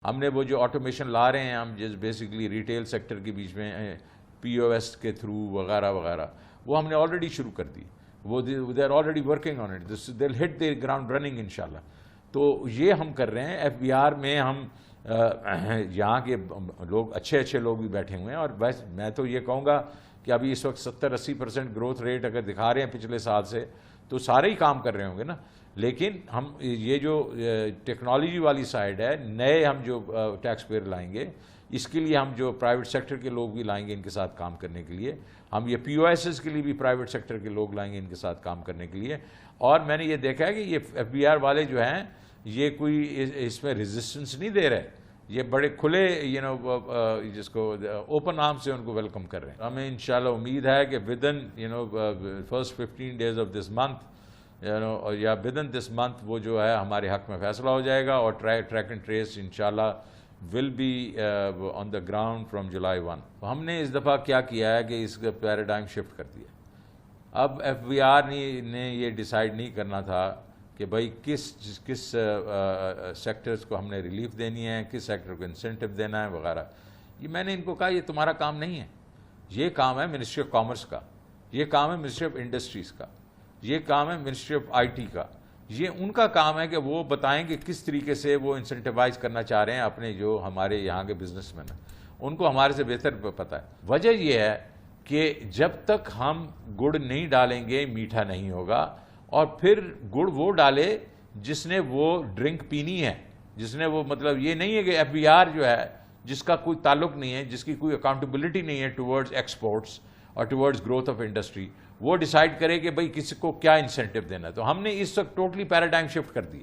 ہم نے وہ جو آٹومیشن لا رہے ہیں ہم جس بیسکلی ریٹیل سیکٹر کے بیچ میں پی او ایس کے تھرو وغیرہ وغیرہ، وہ ہم نے آلریڈی شروع کر دی، وہ they are already working on it, they will hit the ground running انشاءاللہ. تو یہ ہم کر رہے ہیں. ایف بی آر میں ہم یہاں کے لوگ اچھے لوگ بھی بیٹھے ہوئے ہیں، اور بس میں تو یہ کہوں گا کہ ابھی اس وقت 70-80% گروتھ ریٹ اگر دکھا رہے ہیں پچھلے سال سے، تو سارے ہی کام کر رہے ہوں گے نا. لیکن ہم یہ جو ٹیکنالوجی والی سائڈ ہے، نئے ہم جو ٹیکس پیئر لائیں گے، اس کے لیے ہم جو پرائیویٹ سیکٹر کے لوگ بھی لائیں گے ان کے ساتھ کام کرنے کے لیے. ہم یہ پی او ایسز کے لیے بھی پرائیویٹ سیکٹر کے لوگ لائیں گے ان کے ساتھ کام کرنے کے لیے. اور میں نے یہ دیکھا ہے کہ یہ ایف بی آر والے جو ہیں یہ کوئی اس میں ریزسٹنس نہیں دے رہے، یہ بڑے کھلے جس کو اوپن آرم سے ان کو ویلکم کر رہے ہیں. ہمیں انشاءاللہ امید ہے کہ within first 15 days of this month یا ودن دس منتھ وہ جو ہے ہمارے حق میں فیصلہ ہو جائے گا، اور ٹریک اینڈ ٹریس انشاءاللہ will be on the ground from July 1. ہم نے اس دفعہ کیا کیا ہے کہ اس کا پیراڈائم شفٹ کر دیا. اب ایف بی آر نے یہ ڈیسائیڈ نہیں کرنا تھا کہ بھائی کس سیکٹرز کو ہم نے ریلیف دینی ہے، کس سیکٹر کو انسینٹو دینا ہے وغیرہ. یہ میں نے ان کو کہا یہ تمہارا کام نہیں ہے، یہ کام ہے منسٹری آف کامرس کا، یہ کام ہے منسٹری آف انڈسٹریز کا، یہ کام ہے منسٹری آف آئی ٹی کا. یہ ان کا کام ہے کہ وہ بتائیں کہ کس طریقے سے وہ انسینٹیوائز کرنا چاہ رہے ہیں اپنے جو ہمارے یہاں کے بزنس مین ہیں. ان کو ہمارے سے بہتر پتہ ہے. وجہ یہ ہے کہ جب تک ہم گڑ نہیں ڈالیں گے میٹھا نہیں ہوگا. اور پھر گڑ وہ ڈالے جس نے وہ ڈرنک پینی ہے، جس نے وہ مطلب یہ نہیں ہے کہ ایف بی آر جو ہے جس کا کوئی تعلق نہیں ہے، جس کی کوئی اکاؤنٹیبلٹی نہیں ہے ٹورڈز ایکسپورٹس اور ٹورڈز گروتھ آف انڈسٹری، وہ ڈیسائیڈ کرے کہ بھئی کسی کو کیا انسینٹیو دینا ہے. تو ہم نے اس وقت ٹوٹلی پیراڈائم شفٹ کر دیا.